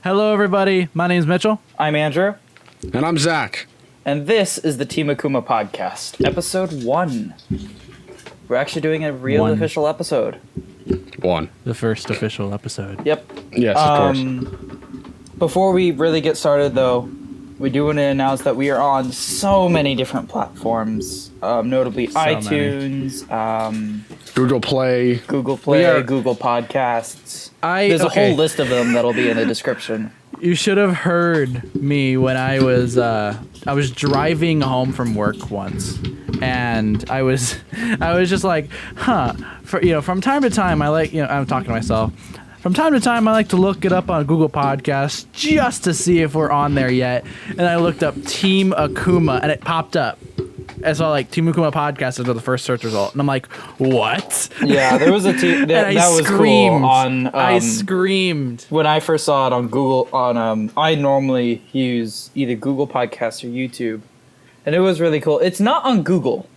Hello, everybody. My name's Mitchell. I'm Andrew. And I'm Zack. And this is the Team Akuma podcast, episode 1. We're actually doing a real official episode. 1. The first official episode. Yep. Yes, of course. Before we really get started, though, we do want to announce that we are on so many different platforms, notably iTunes, Google Play, Google Podcasts. There's a whole list of them that'll be in the description. You should have heard me when I was driving home from work once, and I was just like, from time to time I'm talking to myself. From time to time, I like to look it up on Google Podcasts just to see if we're on there yet. And I looked up Team Akuma, and it popped up. I saw Team Akuma Podcast as the first search result, and I'm like, "What?" Yeah, there was a team that was screamed. Cool. I screamed when I first saw it on Google. I normally use either Google Podcasts or YouTube, and it was really cool. It's not on Google.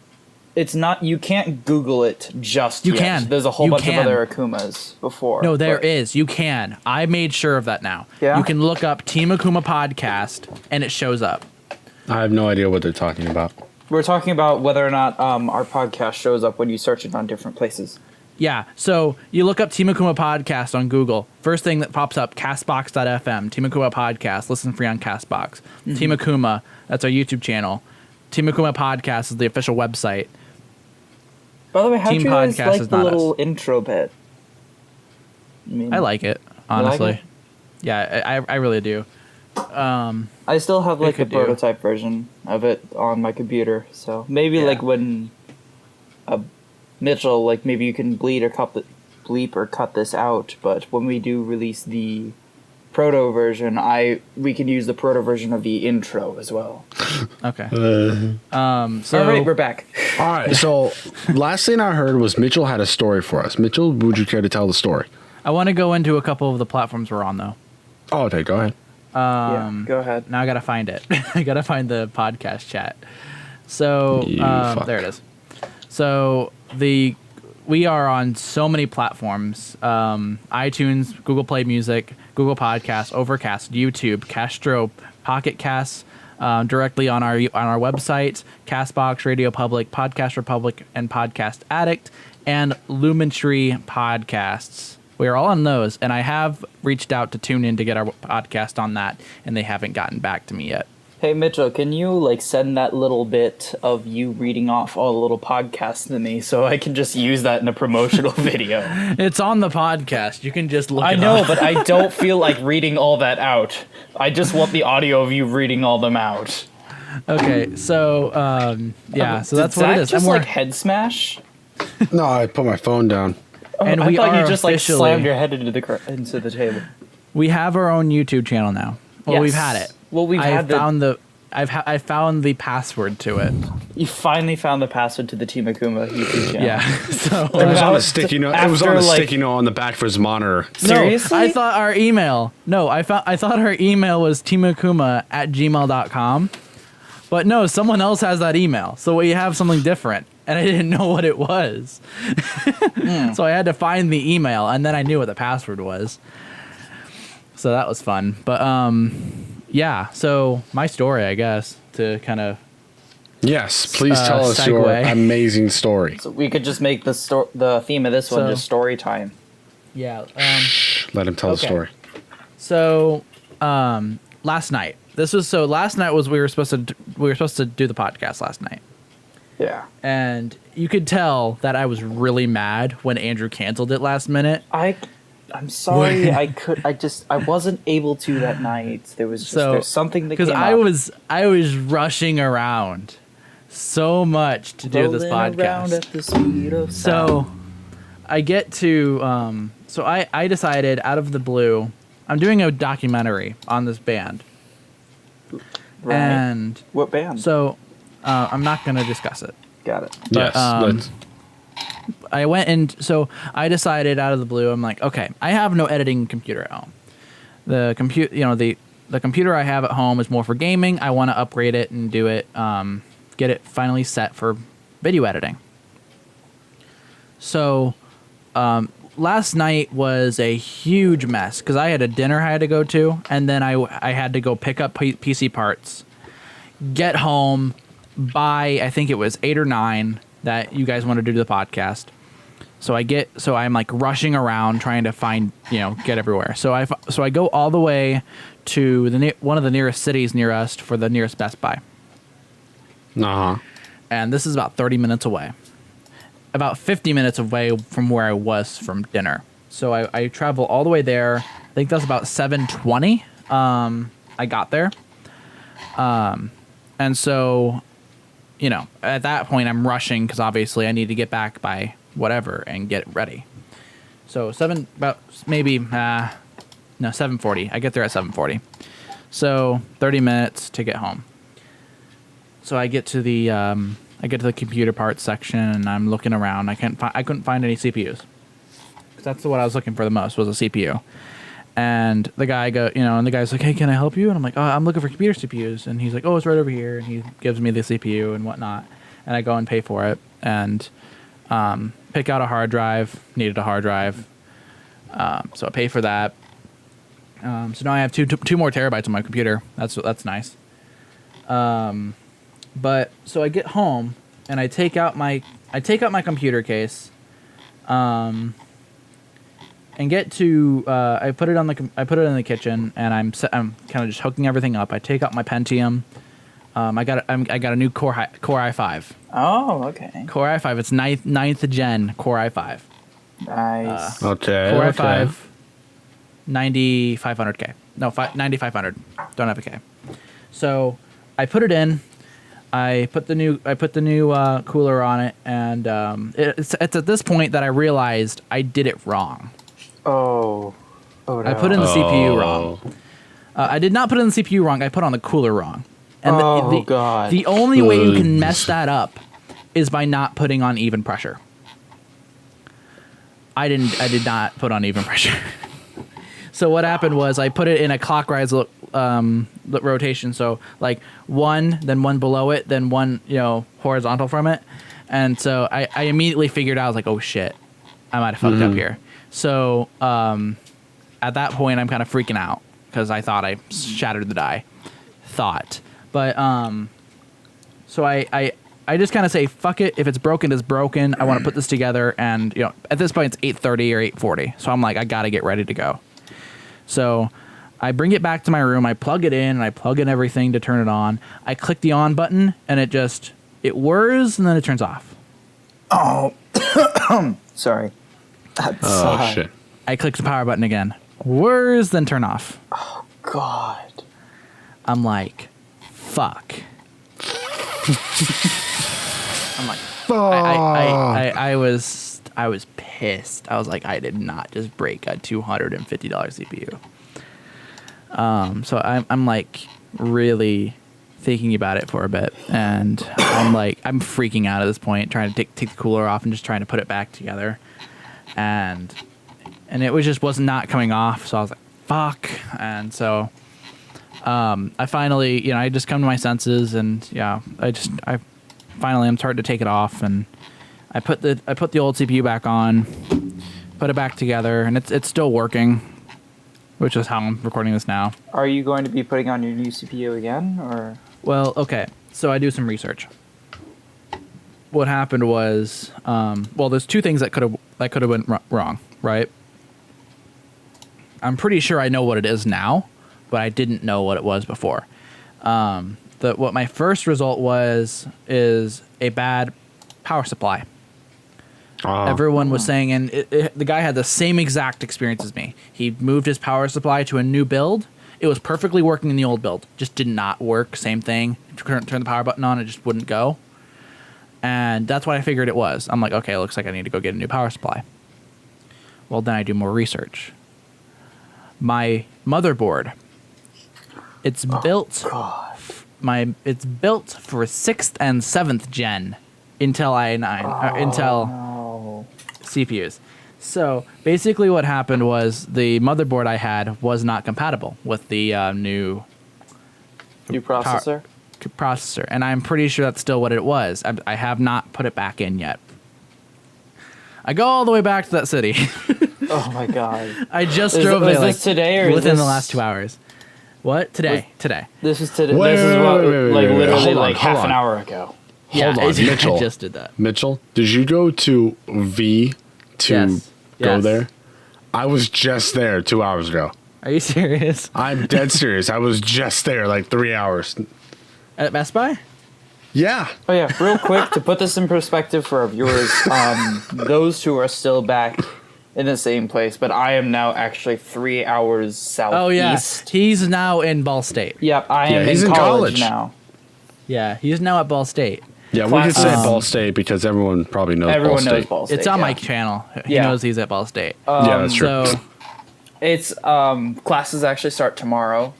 It's not. You can't Google it just You yet. can. There's a whole You bunch can. of other Akumas before. No, there is. You can. I made sure of that now. Yeah? You can look up Team Akuma Podcast, and it shows up. I have no idea what they're talking about. We're talking about whether or not our podcast shows up when you search it on different places. Yeah, so you look up Team Akuma Podcast on Google. First thing that pops up, Castbox.fm, Team Akuma Podcast, listen free on Castbox. Mm-hmm. Team Akuma, that's our YouTube channel. Team Akuma Podcast is the official website. By the way, how do you guys like the little us. Intro bit? I like it, honestly. Like it? Yeah, I really do. I still have the prototype version of it on my computer, so maybe when Mitchell, maybe you can bleep or cut this out, but when we do release the proto version, we can use the proto version of the intro as well. Okay. So all right, we're back. All right. So last thing I heard was Mitchell had a story for us. Mitchell, would you care to tell the story? I want to go into a couple of the platforms we're on, though. Oh, okay. Go ahead. Go ahead. Now I gotta find it. I gotta find the podcast chat. So there it is. So we are on so many platforms: iTunes, Google Play Music, Google Podcasts, Overcast, YouTube, Castro, Pocket Casts, directly on our website, Castbox, RadioPublic, Podcast Republic, and Podcast Addict, and Luminary Podcasts. We are all on those, and I have reached out to TuneIn to get our podcast on that, and they haven't gotten back to me yet. Hey, Mitchell, can you, send that little bit of you reading off all the little podcasts to me so I can just use that in a promotional video? It's on the podcast. You can just look it up. I know, but I don't feel like reading all that out. I just want the audio of you reading all them out. Okay, so, so that's what it is. Just, head smash? No, I put my phone down. And I thought you just officially slammed your head into the table. We have our own YouTube channel now. Well, yes. We've had it. Well, I found the password to it. You finally found the password to the Team Akuma YouTube channel. Yeah. So It was on a sticky note. It was on a sticky note on the back of his monitor. Seriously? No, I thought our email. No, I thought our email was teamakuma@gmail.com. But no, someone else has that email. So we have something different. And I didn't know what it was. So I had to find the email, and then I knew what the password was. So that was fun. But, so my story, I guess, to kind of... Yes, please tell us your amazing story. So we could just make the theme of this one just story time. Yeah. Let him tell the story. So, last night. Last night was we were supposed to do the podcast last night. Yeah. And you could tell that I was really mad when Andrew canceled it last minute. I'm sorry. I wasn't able to that night. There's something that came up. Because I was rushing around so much to do this podcast. At the speed of sound. So I get to I decided out of the blue, I'm doing a documentary on this band. Right. And what band? So I'm not going to discuss it. Got it. But, yes. I went and so I decided out of the blue, I'm like, okay, I have no editing computer at home. The computer I have at home is more for gaming. I want to upgrade it and do it, get it finally set for video editing. So last night was a huge mess because I had a dinner I had to go to, and then I had to go pick up PC parts, get home, by I think it was 8 or 9 that you guys wanted to do the podcast. So I'm like rushing around trying to find, get everywhere. So I go all the way to one of the nearest cities near us for the nearest Best Buy. Uh-huh. And this is about 30 minutes away. About 50 minutes away from where I was from dinner. So I travel all the way there. I think that's about 7:20. I got there. And so, at that point I'm rushing because obviously I need to get back by whatever and get ready. So 7:40. I get there at 7:40. So 30 minutes to get home. So I get to the computer parts section and I'm looking around. I couldn't find any CPUs. That's what I was looking for the most, was a CPU. And the guy's like, "Hey, can I help you?" And I'm like, "Oh, I'm looking for computer CPUs." And he's like, "Oh, it's right over here." And he gives me the CPU and whatnot. And I go and pay for it and pick out a hard drive. Needed a hard drive, so I pay for that. So now I have two more terabytes on my computer. That's nice. But so I get home and I take out my computer case, and get to I put it in the kitchen and I'm kind of just hooking everything up. I take out my Pentium. I got a new Core i5. Oh, okay. Core i5. It's ninth gen Core i5. Nice. Okay. Core okay. i5. 9500K. No, 9500. Don't have a K. So I put it in. I put the new cooler on it, and it's at this point that I realized I did it wrong. Oh no. I put in the CPU wrong. I did not put in the CPU wrong. I put on the cooler wrong. And God. The only way you can mess that up is by not putting on even pressure. I did not put on even pressure. So what happened was I put it in a clockwise rotation. So like one, then one below it, then one, horizontal from it. And so I immediately figured out, I was like, oh shit, I might have fucked up here. So at that point, I'm kind of freaking out because I thought I shattered the die. But so I just kind of say, fuck it. If it's broken, it's broken. I want to put this together. And, at this point, it's 8:30 or 8:40. So I'm like, I got to get ready to go. So I bring it back to my room. I plug it in and I plug in everything to turn it on. I click the on button and it whirs and then it turns off. Oh, sorry. Oh, shit. I click the power button again. Whirs, then turn off. Oh, God. I'm like, fuck. I'm like, I was pissed. I was like, I did not just break a $250 CPU. So I'm like really thinking about it for a bit, and I'm freaking out at this point, trying to take the cooler off and just trying to put it back together, and it was not coming off. So I was like, fuck, and so I finally, I just come to my senses, and I finally I'm starting to take it off, and I put the old CPU back on, put it back together, and it's still working, which is how I'm recording this now. Are you going to be putting on your new CPU again, or? Well, okay. So I do some research. What happened was, there's two things that could have went wrong, right? I'm pretty sure I know what it is now, but I didn't know what it was before. What my first result is a bad power supply. Everyone was saying, and the guy had the same exact experience as me. He moved his power supply to a new build. It was perfectly working in the old build. Just did not work. Same thing. Turn the power button on, it just wouldn't go. And that's what I figured it was. I'm like, okay, it looks like I need to go get a new power supply. Well, then I do more research. My motherboard, it's built for 6th and 7th gen Intel Intel CPUs. So basically what happened was the motherboard I had was not compatible with the new processor? Processor. And I'm pretty sure that's still what it was. I have not put it back in yet. I go all the way back to that city. Oh my god! I just drove there like today or within the last 2 hours. What today? Today. This is today. Wait, this is what literally hold on, half hold an on. hour ago. Yeah, Hold on, Mitchell. I just did that. Mitchell, did you go to V to Yes. go Yes. there? I was just there 2 hours ago. Are you serious? I'm dead serious. I was just there like 3 hours. At Best Buy? Yeah. Oh yeah, real quick to put this in perspective for our viewers, those two are still back in the same place, but I am now actually 3 hours southeast. Oh yeah, he's now in Ball State. Yep, I am he's in in college college. now. Yeah, he's now at Ball State. Yeah, we could say Ball State because everyone probably knows Everyone Ball knows State. Ball State. It's on yeah. my channel. He Yeah. knows he's at Ball State. Yeah, that's true. So It's classes actually start tomorrow.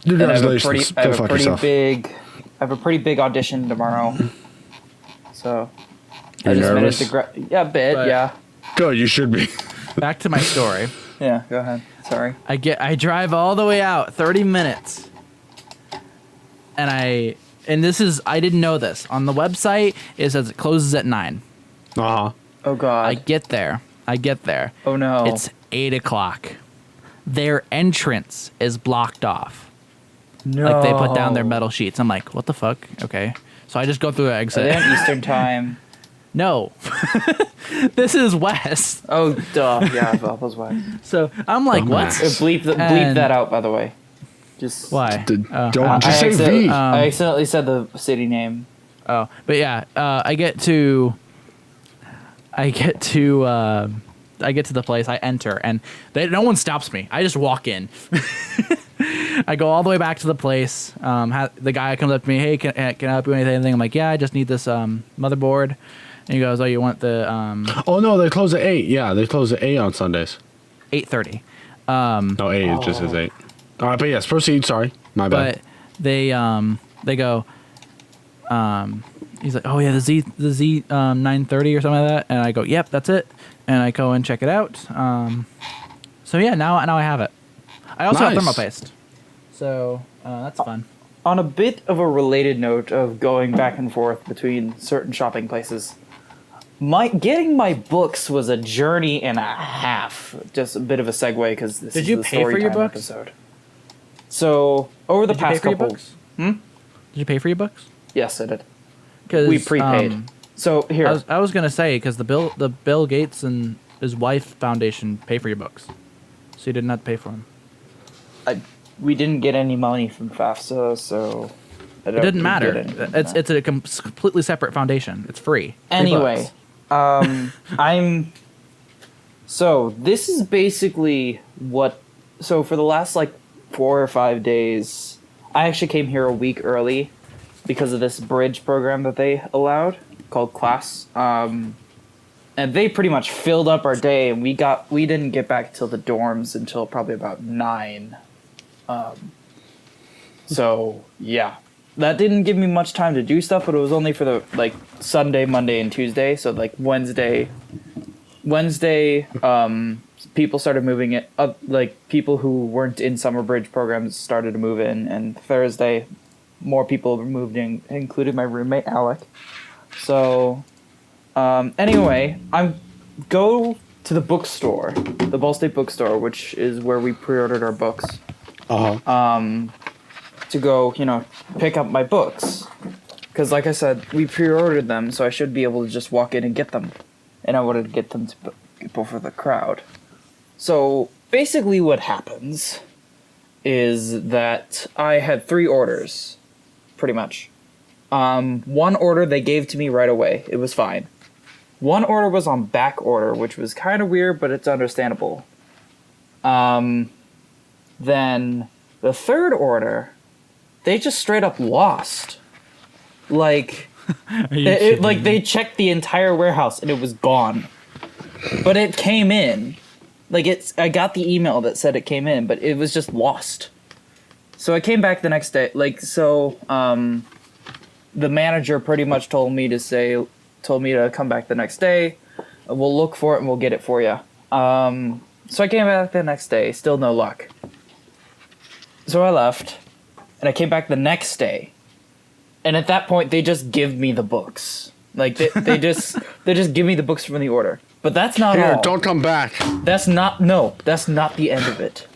And Congratulations. I Go have a fuck pretty yourself. big audition tomorrow. So You're nervous? yeah, a bit, But- yeah. Good, you should be. back to my story. Yeah, go ahead. Sorry. I drive all the way out, 30 minutes. And this is, I didn't know this. On the website, it says it closes at 9. Uh-huh. Oh god. I get there. Oh no. It's 8 o'clock. Their entrance is blocked off. no. Like they put down their metal sheets. I'm like, what the fuck? Okay. So I just go through the Are exit. they on Eastern time? No. This is West. Oh duh. Yeah, that was why. So I'm like, what? Dumbass. Bleep And- that out, by the way. Just Why? Don't just say V. I accidentally said the city name. Oh, but yeah, I get to the place. I enter, and no one stops me. I just walk in. I go all the way back to the place. The guy comes up to me, hey, can I help you with anything? I'm like, yeah, I just need this motherboard. And he goes, oh, you want the Oh, no, they close at 8. Yeah, they close at 8 on Sundays. 8:30. No, 8 it just says 8. All right, but yes, proceed. Sorry. My bad. But they go, he's like, oh yeah, the Z 930 or something like that, and I go, yep, that's it, and I go and check it out. So yeah, now I have it. I also have Nice. thermal paste, so that's fun. On a bit of a related note of going back and forth between certain shopping places, getting my books was a journey and a half. Just a bit of a segue because this Did is you the pay story for your time books? episode. So over the Did you pay past for your couple, books? Did you pay for your books? yes, I did. 'Cause, We prepaid. So here, I was gonna say because the Bill Gates and his wife foundation pay for your books, so you did not pay for them. we didn't get any money from FAFSA, so It didn't matter. It's a completely separate foundation. It's free. Anyway, So this is basically so for the last like 4 or 5 days, I actually came here a week early because of this bridge program that they allowed called Class. And they pretty much filled up our day, and we didn't get back till the dorms until probably about 9. So yeah, that didn't give me much time to do stuff, but it was only for the like Sunday, Monday, and Tuesday. So like Wednesday, people started moving it up. Like people who weren't in summer bridge programs started to move in, and Thursday, more people moved in, including my roommate Alec. So, anyway, I go to the bookstore, the Ball State bookstore, which is where we pre-ordered our books. To go, pick up my books. Because like I said, we pre-ordered them, so I should be able to just walk in and get them. And I wanted to get them to people for the crowd. So basically what happens is that I had 3 orders, pretty much. One order they gave to me right away. It was fine. One order was on back order, which was kind of weird, but it's understandable. Then the third order, they just straight up lost. Like, they checked the entire warehouse and it was gone. But it came in. I got the email that said it came in, but it was just lost. So I came back the next day. The manager pretty much told me to come back the next day. We'll look for it and we'll get it for you. So I came back the next day. Still no luck. So I left. And I came back the next day. And at that point, they just give me the books. Like, they just give me the books from the order. But that's not Here, all. don't come back. That's not the end of it.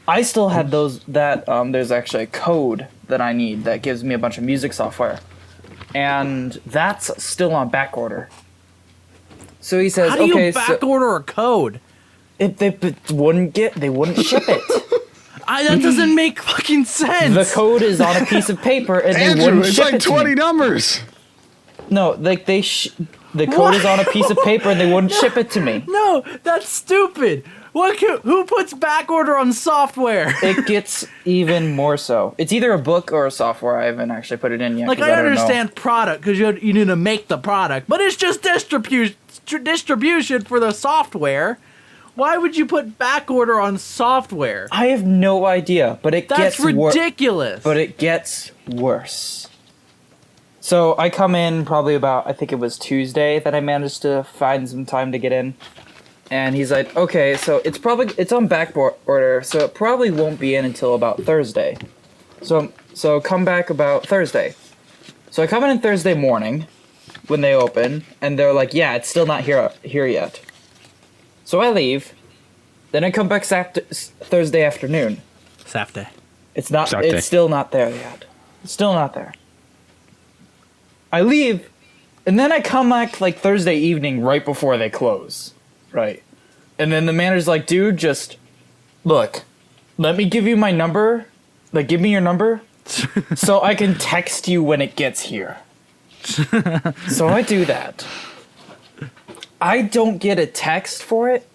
I still had there's actually a code that I need that gives me a bunch of music software. And that's still on back order. So he says, how do you back order a code? They wouldn't ship it. That doesn't make fucking sense. The code is on a piece of paper and they wouldn't it's ship like it to 20 me. numbers. No, like the code is on a piece of paper and they wouldn't ship it to me. No, that's stupid. Who puts back order on software? It gets even more so. It's either a book or a software. I haven't actually put it in yet. Like, I understand product because you need to make the product, but it's just distribution for the software. Why would you put back order on software? I have no idea, but That's ridiculous. But it gets worse. So I come in probably about, I think it was Tuesday that I managed to find some time to get in. And he's like, okay, so it's on back order, so it probably won't be in until about Thursday. So come back about Thursday. So I come in Thursday morning when they open, and they're like, yeah, it's still not here yet. So I leave. Then I come back Thursday afternoon. Saturday. It's still not there yet. It's still not there. I leave, and then I come back like Thursday evening right before they close. Right. And then the manager's like, dude, just look, let me give you my number. Like, give me your number so I can text you when it gets here. So I do that. I don't get a text for it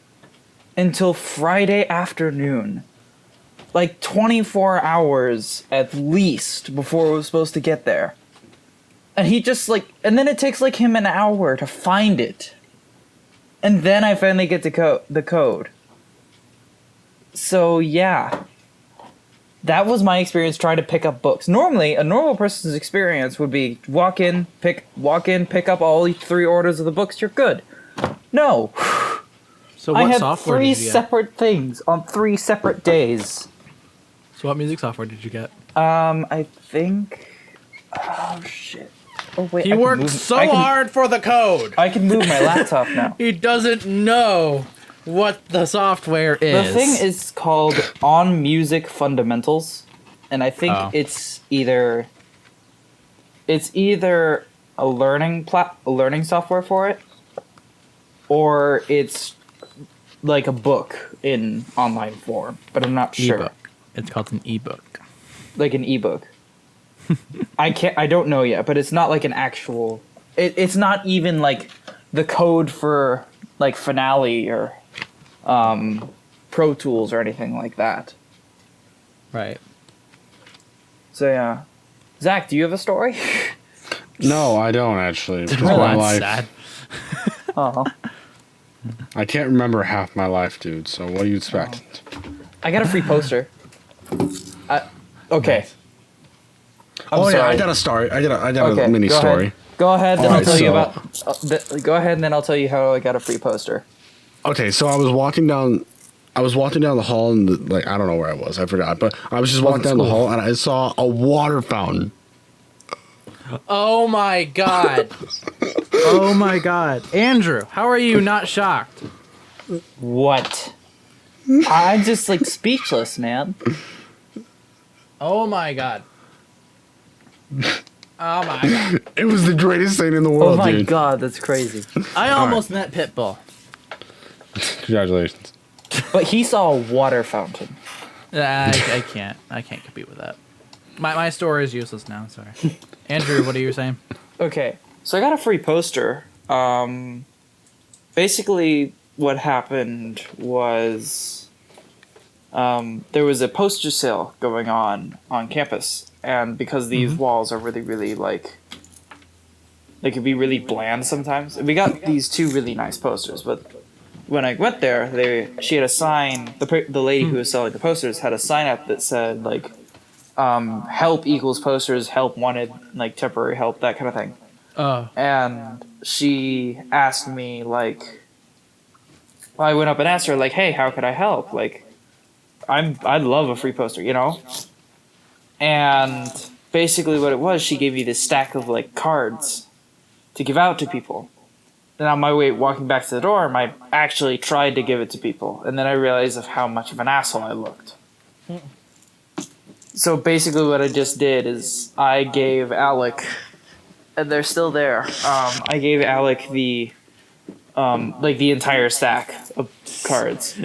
until Friday afternoon. Like 24 hours at least before it was supposed to get there. And he just and then it takes like him an hour to find it. And then I finally get the code. So yeah. That was my experience trying to pick up books. Normally, a normal person's experience would be walk in, pick up all 3 orders of the books, you're good. No. So what I had software 3 did you get? separate things on 3 separate days. So what music software did you get? I think... Oh, shit. Oh, wait. He worked so hard for the code. I can move my laptop now. He doesn't know what the software is. The thing is called On Music Fundamentals, and I think it's either a learning software for it, or it's like a book in online form, but I'm not sure. E-book. It's called an ebook. Like an ebook. I don't know yet, but it's not like an actual. It's not even like the code for like Finale or Pro Tools or anything like that. Right. So yeah, Zach, do you have a story? No, I don't actually. Because Oh, my that's life, sad. Oh, I can't remember half my life, dude. So what do you expect? I got a free poster. Okay. Nice. Yeah, sorry. I got a story. I got a mini go story. Ahead. Go ahead, then I'll Alright, tell you so- about. Go ahead, and then I'll tell you how I got a free poster. Okay, so I was walking down the hall, and I don't know where I was. I forgot, but I was just walking down the hall, and I saw a water fountain. Oh my god. Oh my god. Andrew, how are you not shocked? What? I'm just speechless, man. Oh my god. Oh my god. It was the greatest thing in the Oh world, my dude. god, that's crazy. I almost met Pitbull. Congratulations. But he saw a water fountain. I can't compete with that. My story is useless now, sorry. Andrew, what are you saying? Okay, so I got a free poster. Basically, what happened was there was a poster sale going on campus, and because these walls are really, really they could be really bland sometimes. We got these 2 really nice posters, but when I went there, she had a sign. The lady who was selling the posters had a sign up that said help equals posters, help wanted, temporary help, that kind of thing. Oh. And she asked me, I went up and asked her, hey, how could I help? I'd love a free poster, you know? And basically what it was, she gave me this stack of, cards to give out to people. And on my way walking back to the dorm, I actually tried to give it to people. And then I realized of how much of an asshole I looked. So basically what I just did is I gave Alec, and they're still there, I gave Alec the entire stack of cards.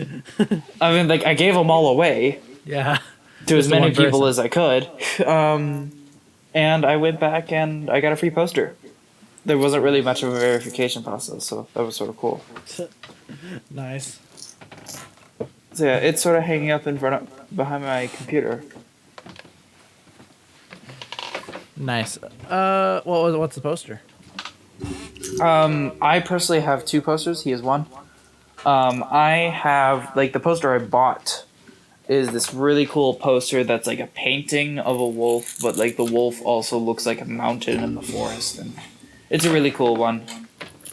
I mean, like, I gave them all away. Yeah. To as many people as I could. And I went back and I got a free poster. There wasn't really much of a verification process, so that was sort of cool. Nice. So yeah, it's sort of hanging up behind my computer. Nice. What's the poster? I personally have 2 posters. He has 1. I have, like, the poster I bought is this really cool poster that's like a painting of a wolf, but like the wolf also looks like a mountain in the forest, and it's a really cool one.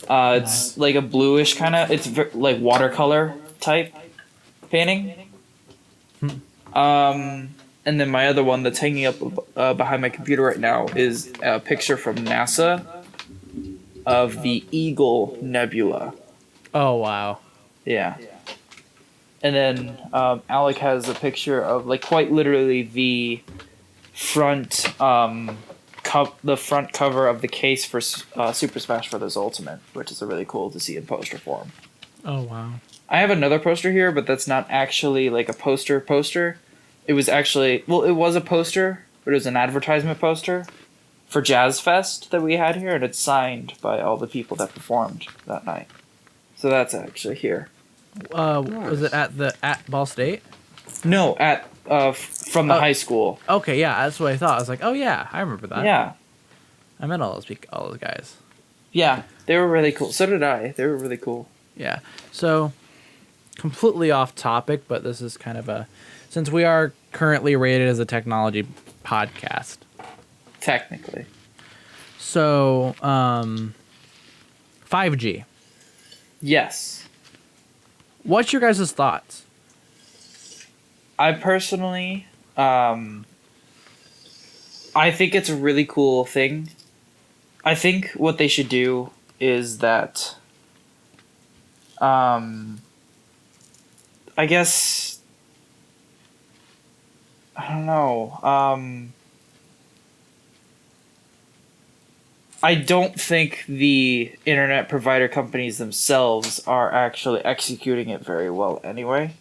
It's like a bluish kind of, it's like watercolor type painting. And then my other one that's hanging up behind my computer right now is a picture from NASA of the Eagle Nebula. Oh, wow. Yeah. And then Alec has a picture of, like, quite literally the front cover of the case for Super Smash Bros. Ultimate, which is really cool to see in poster form. Oh, wow. I have another poster here, but that's not actually like a poster. It was actually, well, it was a poster, but it was an advertisement poster for Jazz Fest that we had here, and it's signed by all the people that performed that night. So that's actually here. Was it at Ball State? No, at from the high school. Okay, yeah, that's what I thought. I was like, oh yeah, I remember that. Yeah. I met all those guys. Yeah, they were really cool. So did I. They were really cool. Yeah. So, completely off topic, but this is kind of since we are currently rated as a technology podcast. Technically. So, 5G. Yes. What's your guys' thoughts? I personally, I think it's a really cool thing. I think what they should do is that, I guess, I don't know, I don't think the internet provider companies themselves are actually executing it very well anyway.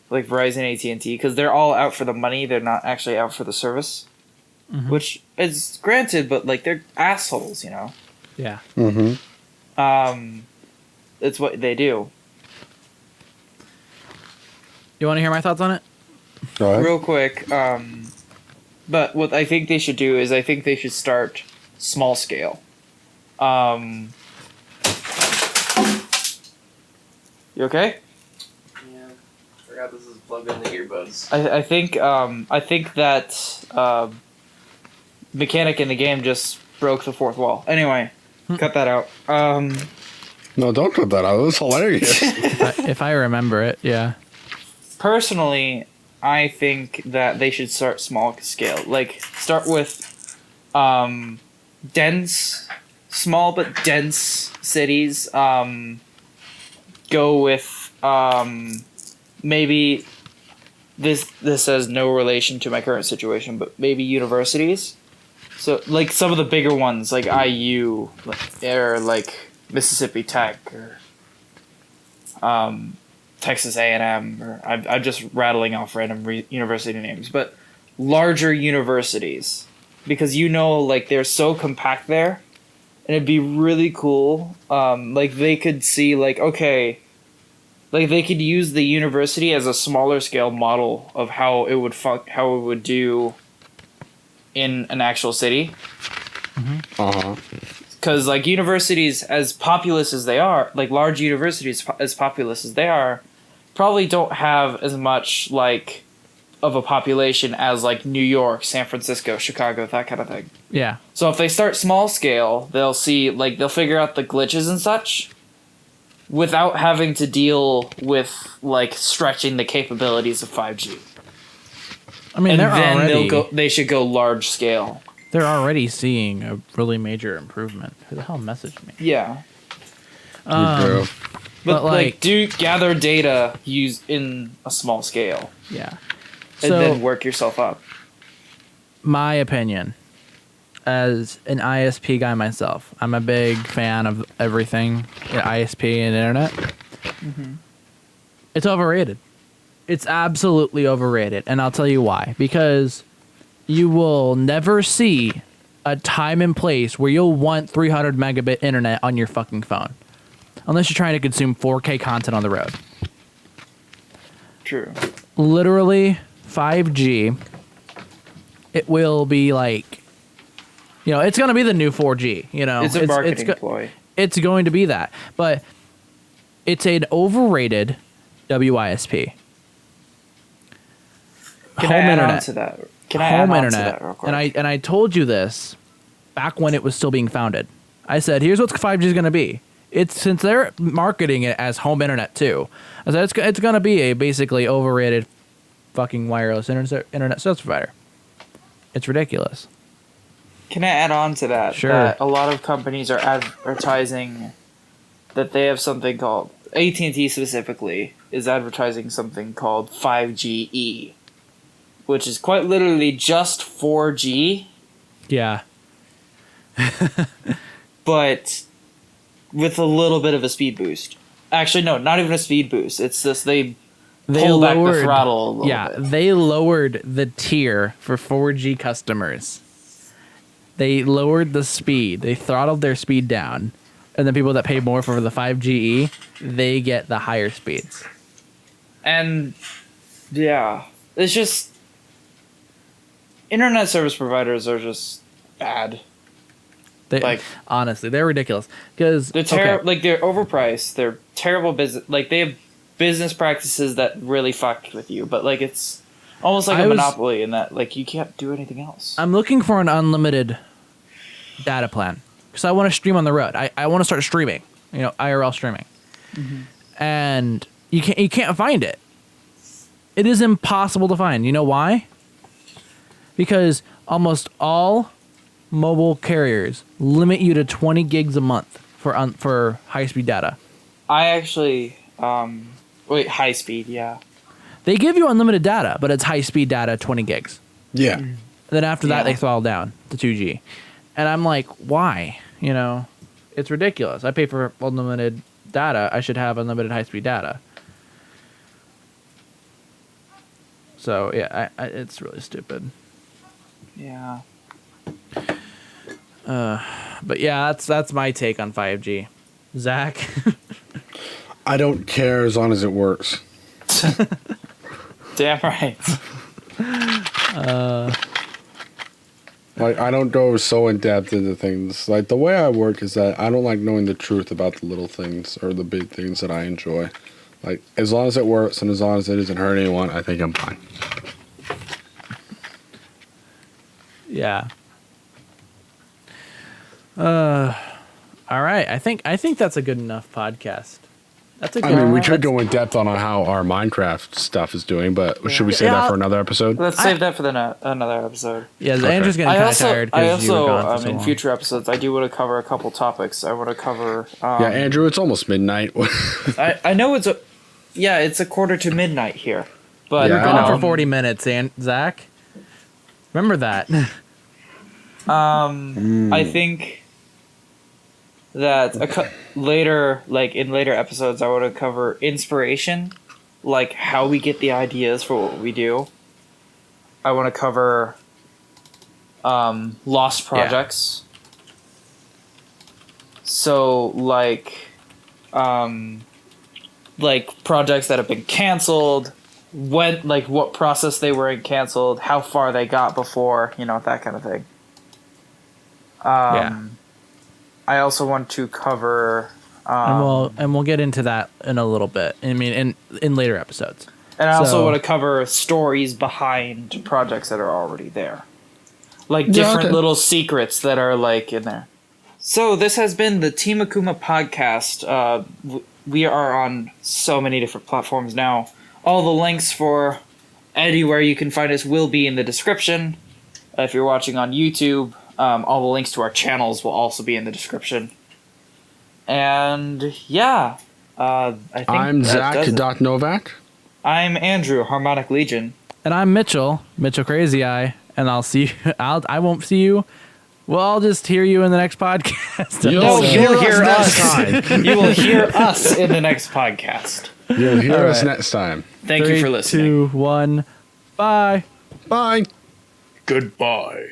Like Verizon, AT&T, because they're all out for the money. They're not actually out for the service. Mm-hmm. Which is granted, but like they're assholes, you know? Yeah. Mm-hmm. It's what they do. You want to hear my thoughts on it? Go ahead. Real quick. But what I think they should do is I think they should start small scale. You okay? Yeah, forgot this is plugged in the earbuds. I think that mechanic in the game just broke the fourth wall. Anyway, cut that out. No, don't cut that out. It was hilarious. if I remember it, yeah. Personally, I think that they should start small scale. Like, start with small but dense cities. Go with maybe this has no relation to my current situation, but maybe universities. So like some of the bigger ones, like IU, or like Mississippi Tech, or Texas A&M, or I'm just rattling off random university names, but larger universities, because like they're so compact there. And it'd be really cool. Like they could see, like, okay, like they could use the university as a smaller scale model of how it would do in an actual city. Uh-huh. Because like universities, as populous as they are, like large universities as populous as they are, probably don't have as much like of a population as like New York, San Francisco, Chicago, that kind of thing. Yeah. So if they start small scale, they'll figure out the glitches and such without having to deal with like stretching the capabilities of 5G. I mean, they should go large scale. They're already seeing a really major improvement. Who the hell messaged me? Yeah. do. But like, do gather data used in a small scale. Yeah. And then work yourself up. My opinion, as an ISP guy myself, I'm a big fan of everything ISP and internet. Mm-hmm. It's overrated. It's absolutely overrated. And I'll tell you why. Because you will never see a time and place where you'll want 300 megabit internet on your fucking phone. Unless you're trying to consume 4K content on the road. True. Literally, 5G, it will be like, it's going to be the new 4G, It's a marketing ploy. It's going to be that. But it's an overrated WISP. Can I add on to that? Home internet real quick? And I told you this back when it was still being founded. I said, here's what 5G is going to be. Since they're marketing it as home internet too, I said it's going to be a basically overrated fucking wireless internet service provider. It's ridiculous. Can I add on to that? Sure. That a lot of companies are advertising that they have something called, AT&T specifically is advertising something called 5GE, which is quite literally just 4G. Yeah. But with a little bit of a speed boost. Actually, no, not even a speed boost. It's just they pull back the throttle a little bit. They lowered the tier for 4G customers. They lowered the speed. They throttled their speed down. And the people that pay more for the 5GE, they get the higher speeds. And, yeah, it's just... Internet service providers are just bad. Honestly, they're ridiculous. Because they're they're overpriced. They're terrible business. Like, they have business practices that really fuck with you. But, like, it's almost like a monopoly in that, like, you can't do anything else. I'm looking for an unlimited data plan. Because I want to stream on the road. I want to start streaming. IRL streaming. Mm-hmm. And you can't find it. It is impossible to find. You know why? Because almost all mobile carriers limit you to 20 gigs a month for high-speed data. I actually... high-speed, yeah. They give you unlimited data, but it's high-speed data, 20 gigs. Yeah. And then after that, they throttle down to 2G. And I'm like, why? It's ridiculous. I pay for unlimited data. I should have unlimited high-speed data. So, yeah, it's really stupid. Yeah. But yeah, that's my take on 5G. Zach? I don't care as long as it works. Damn right. I don't go so in depth into things. Like, the way I work is that I don't like knowing the truth about the little things or the big things that I enjoy. Like, as long as it works and as long as it doesn't hurt anyone, I think I'm fine. Yeah. All right. I think that's a good enough podcast. That's a good. We could go in depth on how our Minecraft stuff is doing, but should we save that for another episode? Let's save that for another episode. Yeah, Andrew's getting kind of tired. I also, in future episodes, I do want to cover a couple topics. I want to cover. Yeah, Andrew, it's almost midnight. I know it's a quarter to midnight here, but we're going for 40 minutes, Zach. Remember that. I think that in later episodes, I want to cover inspiration, like how we get the ideas for what we do. I want to cover lost projects. Yeah. So like projects that have been canceled, what process they were in canceled, how far they got before, that kind of thing. I also want to cover, and we'll get into that in a little bit. I mean, in later episodes. And I also want to cover stories behind projects that are already there, like different little secrets that are in there. So this has been the Team Akuma podcast. We are on so many different platforms now. All the links for anywhere you can find us will be in the description. If you're watching on YouTube. All the links to our channels will also be in the description. And yeah, I think I'm Zack Novak. I'm Andrew, Harmonic Legion. And I'm Mitchell Crazy Eye. And I'll see you. I won't see you. Well, I'll just hear you in the next podcast. You'll hear us. You will hear us in the next podcast. You'll hear us next time. Thank you for listening. 3, 2, 1. Bye. Bye. Goodbye.